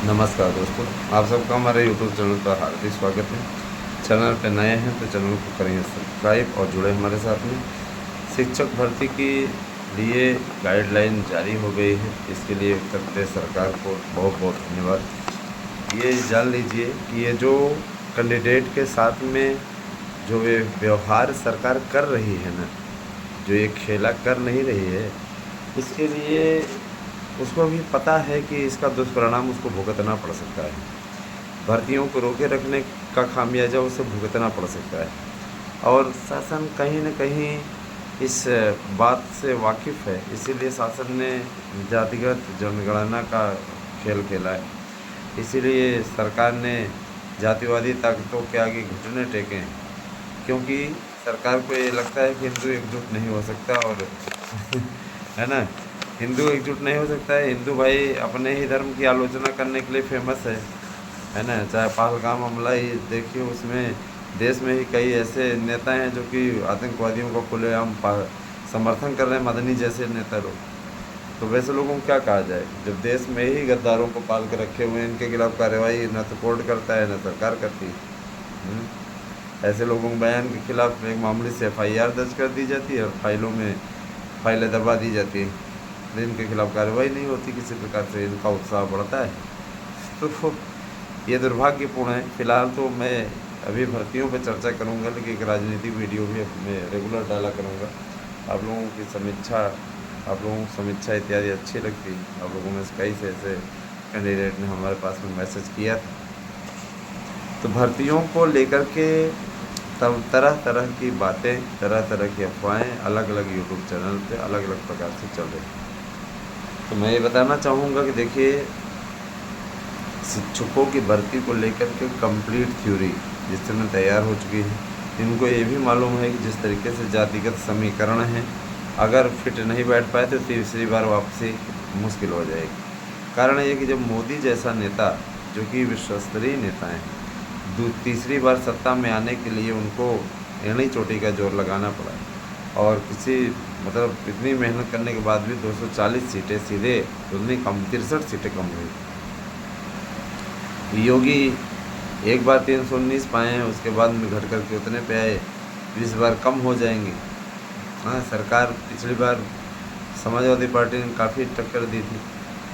नमस्कार दोस्तों, आप सबका हमारे यूट्यूब चैनल पर हार्दिक स्वागत है। चैनल पर नए हैं तो चैनल को करेंगे सब्सक्राइब और जुड़े हमारे साथ में। शिक्षक भर्ती के लिए गाइडलाइन जारी हो गई है, इसके लिए उत्तर प्रदेश सरकार को बहुत बहुत धन्यवाद। ये जान लीजिए कि ये जो कैंडिडेट के साथ में जो ये व्यवहार सरकार कर रही है ना, जो ये खेला कर नहीं रही है, इसके लिए उसको भी पता है कि इसका दुष्परिणाम उसको भुगतना पड़ सकता है। भर्तियों को रोके रखने का खामियाजा उसे भुगतना पड़ सकता है और शासन कहीं न कहीं इस बात से वाकिफ़ है, इसीलिए शासन ने जातिगत जनगणना का खेल खेला है। इसीलिए सरकार ने जातिवादी ताकतों के आगे घुटने टेके हैं, क्योंकि सरकार को ये लगता है कि हिंदू एकजुट नहीं हो सकता और है ना, हिंदू एकजुट नहीं हो सकता है। हिंदू भाई अपने ही धर्म की आलोचना करने के लिए फेमस है ना। चाहे पहलगाम हमला ही देखिए, उसमें देश में ही कई ऐसे नेता हैं जो कि आतंकवादियों को खुलेआम समर्थन कर रहे हैं, मदनी जैसे नेता लोग। तो वैसे लोगों को क्या कहा जाए जब देश में ही गद्दारों को पाल कर रखे हुए हैं, इनके खिलाफ कार्रवाई न तो कोर्ट करता है न सरकार करती है। ऐसे लोगों के बयान के खिलाफ एक मामूली से FIR दर्ज कर दी जाती है और फाइलों में फाइलें दबा दी जाती है, लेकिन इनके खिलाफ कार्रवाई नहीं होती किसी प्रकार से। इनका उत्साह बढ़ता है, तो ये दुर्भाग्यपूर्ण है। फिलहाल तो मैं अभी भर्तियों पर चर्चा करूंगा, लेकिन एक राजनीतिक वीडियो भी मैं रेगुलर डाला करूंगा। आप लोगों की समीक्षा, आप लोगों को समीक्षा इत्यादि अच्छी लगती। आप लोगों में से कई से ऐसे कैंडिडेट ने हमारे पास में मैसेज किया था। तो भर्तियों को लेकर के तब तरह तरह की बातें, तरह तरह की अफवाहें अलग अलग यूट्यूब चैनल पे अलग अलग प्रकार से चल रही हैं। तो मैं ये बताना चाहूँगा कि देखिए, शिक्षकों की भर्ती को लेकर के कंप्लीट थ्योरी जिस समय तैयार हो चुकी है, इनको ये भी मालूम है कि जिस तरीके से जातिगत समीकरण है, अगर फिट नहीं बैठ पाए तो तीसरी बार वापसी मुश्किल हो जाएगी। कारण ये कि जब मोदी जैसा नेता, जो कि विश्वस्तरीय नेता हैं, तीसरी बार सत्ता में आने के लिए उनको एड़ी चोटी का जोर लगाना पड़ा और किसी मतलब इतनी मेहनत करने के बाद भी 240 सीटें सीधे उतनी कम, 63 सीटें कम हुई। योगी एक बार 319 पाए हैं, उसके बाद में घट करके उतने पे आए, 20 बार कम हो जाएंगे। हाँ, सरकार पिछली बार समाजवादी पार्टी ने काफ़ी टक्कर दी थी।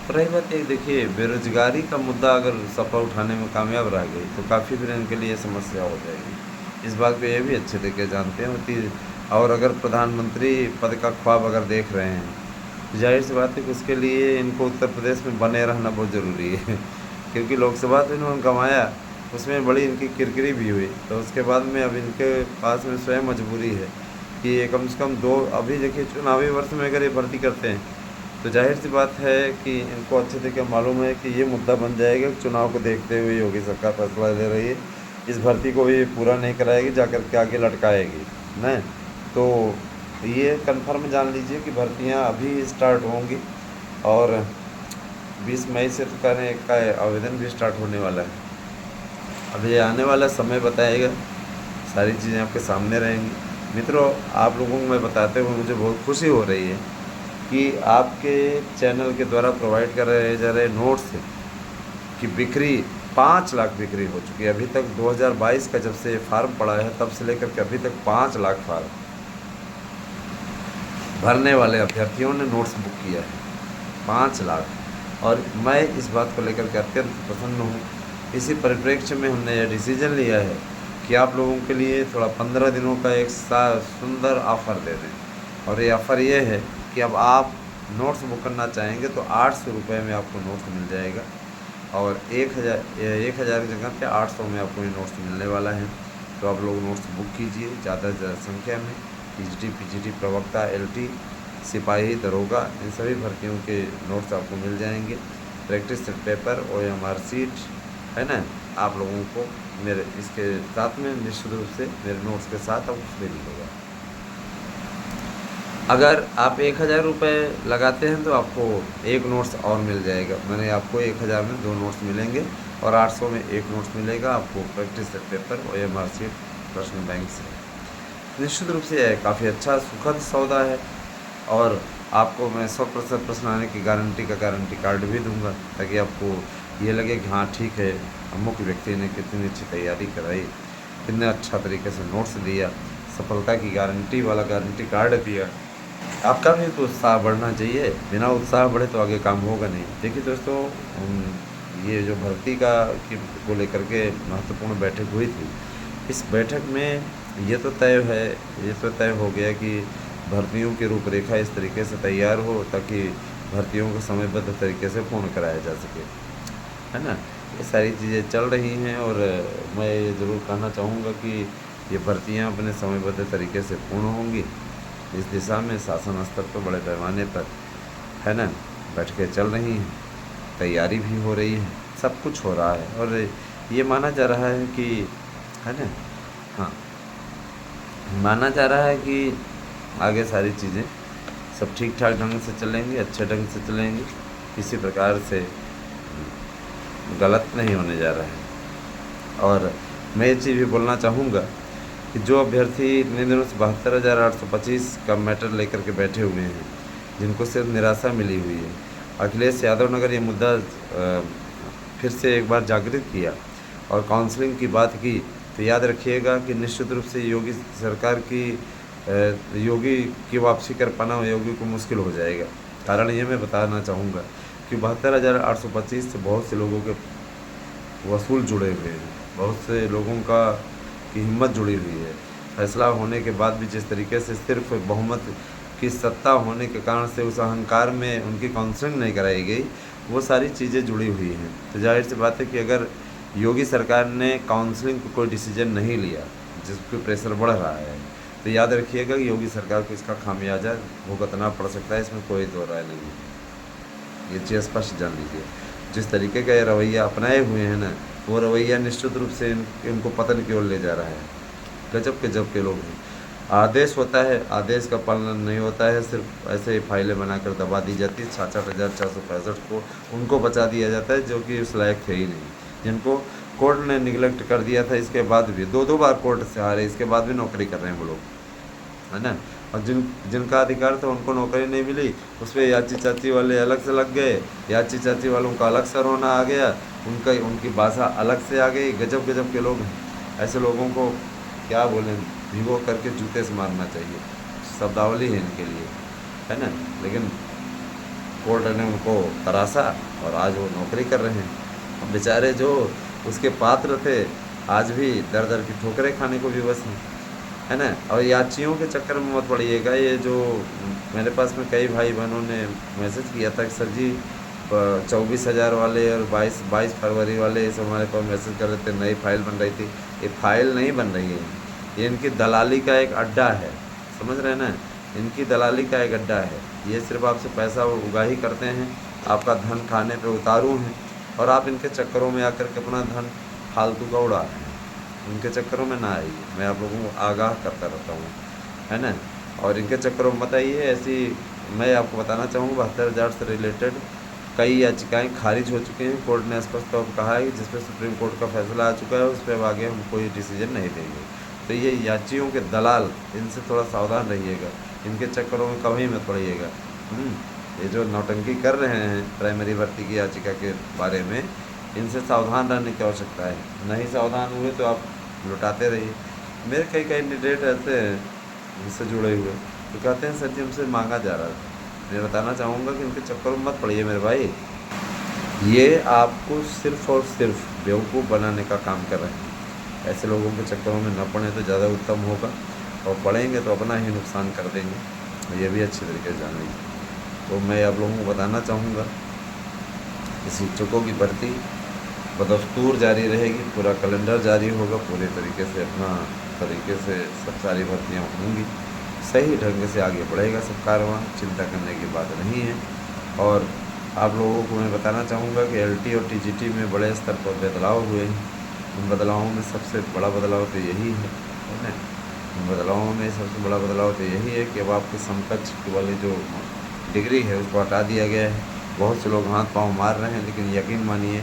और रही बात एक, देखिए बेरोजगारी का मुद्दा अगर सपा उठाने में कामयाब रह गई तो काफ़ी फिर इनके लिए समस्या हो जाएगी। इस बात को ये भी अच्छे तरीके जानते हैं होती। और अगर प्रधानमंत्री पद का ख्वाब अगर देख रहे हैं, तो जाहिर सी बात है कि उसके लिए इनको उत्तर प्रदेश में बने रहना बहुत ज़रूरी है क्योंकि लोकसभा तो इन्होंने गंवाया, उसमें बड़ी इनकी किरकिरी भी हुई। तो उसके बाद में अब इनके पास में स्वयं मजबूरी है कि ये कम से कम दो, अभी देखिए चुनावी वर्ष में अगर ये भर्ती करते हैं तो जाहिर सी बात है कि इनको अच्छे तरीके मालूम है कि ये मुद्दा बन जाएगा। चुनाव को देखते हुए योगी सरकार फैसला ले रही है, इस भर्ती को भी पूरा नहीं कराएगी, जाकर के आगे लटकाएगी न। तो ये कन्फर्म जान लीजिए कि भर्तियां अभी स्टार्ट होंगी और 20 मई से तो कहने का आवेदन भी स्टार्ट होने वाला है। अब ये आने वाला समय बताएगा, सारी चीज़ें आपके सामने रहेंगी। मित्रों, आप लोगों को मैं बताते हुए मुझे बहुत खुशी हो रही है कि आपके चैनल के द्वारा प्रोवाइड कर रहे जा रहे नोट्स की बिक्री 5 लाख बिक्री हो चुकी है। अभी तक 2022 का जब से फार्म पड़ा है तब से लेकर के अभी तक 5 लाख फार्म भरने वाले अभ्यर्थियों ने नोट्स बुक किया है, 5 लाख। और मैं इस बात को लेकर के अत्यंत प्रसन्न हूँ। इसी परिप्रेक्ष्य में हमने यह डिसीजन लिया है कि आप लोगों के लिए थोड़ा 15 दिनों का एक सुंदर ऑफ़र दे दें। और ये ऑफ़र ये है कि अब आप नोट्स बुक करना चाहेंगे तो 800 रुपये में आपको नोट्स मिल जाएगा और 1000 की जगह पे 800 में आपको ये नोट्स मिलने वाला है। तो आप लोग नोट्स बुक कीजिए ज़्यादा से ज़्यादा संख्या में। PGT प्रवक्ता, LT, सिपाही, दरोगा, इन सभी भर्तियों के नोट्स आपको मिल जाएंगे। Practice set paper, OMR seat, है ना। आप लोगों को मेरे इसके साथ में निश्चित रूप से मेरे नोट्स के साथ अब फ्री मिलेगा। अगर आप 1000 रुपये लगाते हैं तो आपको एक नोट्स और मिल जाएगा। मैंने आपको 1000 में 2 नोट्स मिलेंगे और 800 में एक नोट्स मिलेगा आपको practice set paper, OMR seat, प्रश्न बैंक से। निश्चित रूप से काफ़ी अच्छा सुखद सौदा है और आपको मैं 100% प्रश्न आने की गारंटी का गारंटी कार्ड भी दूंगा ताकि आपको ये लगे कि हाँ ठीक है, अमुक व्यक्ति ने कितनी अच्छी तैयारी कराई, कितने अच्छा तरीके से नोट्स दिया, सफलता की गारंटी वाला गारंटी कार्ड दिया। आपका भी तो उत्साह बढ़ना चाहिए, बिना उत्साह बढ़े तो आगे काम होगा नहीं। देखिए दोस्तों, ये जो भर्ती का की को लेकर के महत्वपूर्ण बैठक हुई थी, इस बैठक में ये तो तय हो गया कि भर्तियों की रूपरेखा इस तरीके से तैयार हो ताकि भर्तियों को समयबद्ध तरीके से पूर्ण कराया जा सके, है ना। ये सारी चीज़ें चल रही हैं और मैं ये ज़रूर कहना चाहूँगा कि ये भर्तियाँ अपने समयबद्ध तरीके से पूर्ण होंगी। इस दिशा में शासन स्तर पर बड़े पैमाने पर, है ना, बैठकें चल रही हैं, तैयारी भी हो रही है, सब कुछ हो रहा है और ये माना जा रहा है कि, है ना, हाँ, माना जा रहा है कि आगे सारी चीज़ें सब ठीक ठाक ढंग से चलेंगी, अच्छे ढंग से चलेंगी, किसी प्रकार से गलत नहीं होने जा रहा है। और मैं ये चीज़ भी बोलना चाहूँगा कि जो अभ्यर्थी इतने दिनों से 72,825 का मैटर लेकर के बैठे हुए हैं, जिनको सिर्फ निराशा मिली हुई है, अखिलेश यादव ने अगर ये मुद्दा फिर से एक बार जागृत किया और काउंसलिंग की बात की, तो याद रखिएगा कि निश्चित रूप से योगी की वापसी कर पाना योगी को मुश्किल हो जाएगा। कारण ये मैं बताना चाहूँगा कि 72,825 से बहुत से लोगों के वसूल जुड़े हुए हैं, बहुत से लोगों का की हिम्मत जुड़ी हुई है। फैसला होने के बाद भी जिस तरीके से सिर्फ बहुमत की सत्ता होने के कारण से उस अहंकार में उनकी काउंसलिंग नहीं कराई गई, वो सारी चीज़ें जुड़ी हुई हैं। तो जाहिर सी बात है कि अगर योगी सरकार ने काउंसलिंग को कोई डिसीजन नहीं लिया, जिस पे प्रेशर बढ़ रहा है, तो याद रखिएगा कि योगी सरकार को इसका खामियाजा भुगतना पड़ सकता है, इसमें कोई दो राय नहीं है। ये चीज़ स्पष्ट जान लीजिए। जिस तरीके का ये रवैया अपनाए हुए हैं ना, वो रवैया निश्चित रूप से इनको पतन की ओर ले जा रहा है। गजब के लोग हैं। आदेश होता है, आदेश का पालन नहीं होता है, सिर्फ ऐसे ही फाइलें बनाकर दबा दी जाती है। 66,465 को उनको बचा दिया जाता है जो कि उस लायक थे ही नहीं, जिनको कोर्ट ने निगलेक्ट कर दिया था। इसके बाद भी दो बार कोर्ट से हारे, इसके बाद भी नौकरी कर रहे हैं वो लोग, है ना। और जिनका अधिकार था उनको नौकरी नहीं मिली, उस पर याची चाची वाले अलग से लग गए, याची चाची वालों का अलग से रोना आ गया, उनकी भाषा अलग से आ गई। गजब के लोग हैं। ऐसे लोगों को क्या बोलें, भिगो करके जूते से मारना चाहिए, शब्दावली है इनके लिए, है ना। लेकिन कोर्ट ने उनको तराशा और आज वो नौकरी कर रहे हैं। अब बेचारे जो उसके पात्र थे आज भी दर की ठोकरें खाने को विवश हैं, है ना। और याचियों के चक्कर में मत पड़िएगा। ये जो मेरे पास में कई भाई बहनों ने मैसेज किया था कि सर जी 24,000 वाले और 22 फरवरी वाले ये सब हमारे पास मैसेज कर रहे थे, नई फाइल बन रही थी। ये फाइल नहीं बन रही है, ये इनकी दलाली का एक अड्डा है, समझ रहे हैं ना। इनकी दलाली का एक अड्डा है। ये सिर्फ आपसे पैसा उगाही करते हैं, आपका धन खाने पे उतारू हैं और आप इनके चक्करों में आकर के अपना धन फालतू का उड़ा रहे हैं। इनके चक्करों में ना आइए, मैं आप लोगों को आगाह करता रहता हूँ, है ना। और इनके चक्करों में मत आइए। ऐसी मैं आपको बताना चाहूँगा 72,000 से रिलेटेड कई याचिकाएँ खारिज हो चुकी हैं। कोर्ट ने स्पष्ट तौर पर कहा है कि जिस पर सुप्रीम कोर्ट का फैसला आ चुका है उस पर आगे हम कोई डिसीजन नहीं देंगे। तो ये याचियों के दलाल, इनसे थोड़ा सावधान रहिएगा, इनके चक्करों में कभी मत पड़िएगा। ये जो नौटंकी कर रहे हैं प्राइमरी भर्ती की याचिका के बारे में, इनसे सावधान रहने की आवश्यकता है। नहीं सावधान हुए तो आप लुटाते रहिए। मेरे कई कैंडिडेट ऐसे हैं इनसे जुड़े हुए, तो कहते हैं सर जी हमसे मांगा जा रहा था। मैं बताना चाहूँगा कि इनके चक्करों में मत पड़िए मेरे भाई, ये आपको सिर्फ़ और सिर्फ बेवकूफ़ बनाने का काम कर रहे हैं। ऐसे लोगों के चक्करों में न पड़े तो ज़्यादा उत्तम होगा, और पड़ेंगे तो अपना ही नुकसान कर देंगे। ये भी अच्छी तरीके से जान लीजिए। तो मैं आप लोगों को बताना चाहूँगा कि शिक्षकों की भर्ती बदस्तूर जारी रहेगी, पूरा कैलेंडर जारी होगा, पूरे तरीके से सब सारी भर्तियाँ होंगी, सही ढंग से आगे बढ़ेगा सब कारवां, चिंता करने की बात नहीं है। और आप लोगों को मैं बताना चाहूँगा कि LT और TGT में बड़े स्तर पर बदलाव हुए हैं। उन बदलावों में सबसे बड़ा बदलाव तो यही है ना, उन बदलावों में सबसे बड़ा बदलाव तो यही है कि अब आपके समकक्ष वाली जो डिग्री है उसको हटा दिया गया है। बहुत से लोग हाथ पाँव मार रहे हैं, लेकिन यकीन मानिए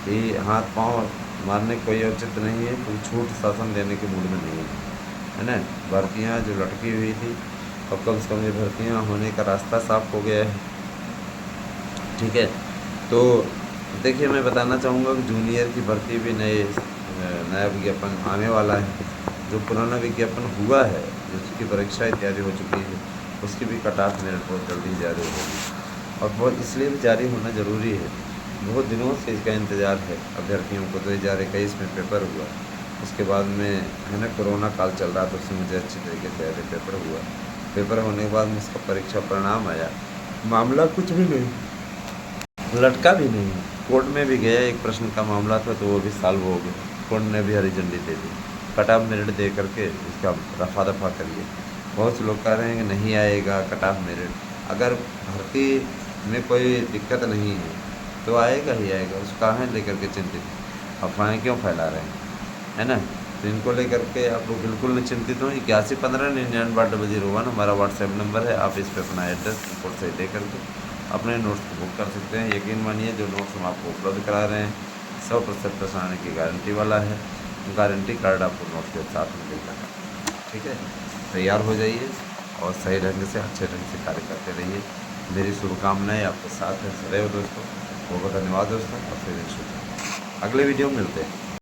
कि हाथ पाँव मारने का कोई औचित्य नहीं है, कोई छूट शासन देने के मूड में नहीं है ना। भर्तियाँ जो लटकी हुई थी, अब कम से कम ये भर्तियाँ होने का रास्ता साफ हो गया है, ठीक है। तो देखिए, मैं बताना चाहूँगा कि जूनियर की भर्ती भी नया विज्ञापन आने वाला है। जो पुराना विज्ञापन हुआ है, जिसकी परीक्षाएँ तैयारी हो चुकी है, उसकी भी कट ऑफ मेरिट बहुत जल्दी जारी होगी और बहुत इसलिए भी जारी होना ज़रूरी है। बहुत दिनों से इसका इंतज़ार है अभ्यर्थियों को। 2021 में पेपर हुआ, उसके बाद में है ना कोरोना काल चल रहा था, उसमें मुझे अच्छी तरीके से पेपर हुआ। पेपर होने के बाद में इसका परीक्षा परिणाम आया, मामला कुछ भी नहीं, लटका भी नहीं। कोर्ट में भी गया, एक प्रश्न का मामला था तो वो भी सॉल्व हो गया, कोर्ट ने भी हरी झंडी दे दी। कट ऑफ मेरिट दे करके इसका रफा दफा करिए। बहुत से लोग कह रहे हैं कि नहीं आएगा कट ऑफ मेरिट। अगर भर्ती में कोई दिक्कत नहीं है तो आएगा ही आएगा, उसका है लेकर के चिंतित अफवाहें क्यों फैला रहे हैं, है ना। तो इनको लेकर के आप लोग बिल्कुल निश्चिंतित हों। 8115990001 हमारा व्हाट्सएप नंबर है। आप इस पर अपना एड्रेस रिपोर्ट से दे करके अपने नोट्स को बुक कर सकते हैं। यकीन मानिए, जो नोट्स हम आपको उपलब्ध करा रहे हैं 100% प्रसारण की गारंटी वाला है। गारंटी कार्ड आपको नोट्स के साथ में मिल जाएगा। ठीक है, तैयार हो जाइए और सही ढंग से अच्छे ढंग से कार्य करते रहिए। मेरी शुभकामनाएं आपके साथ हैं सदैव दोस्तों। बहुत बहुत धन्यवाद दोस्तों और फिर अगले वीडियो में मिलते हैं।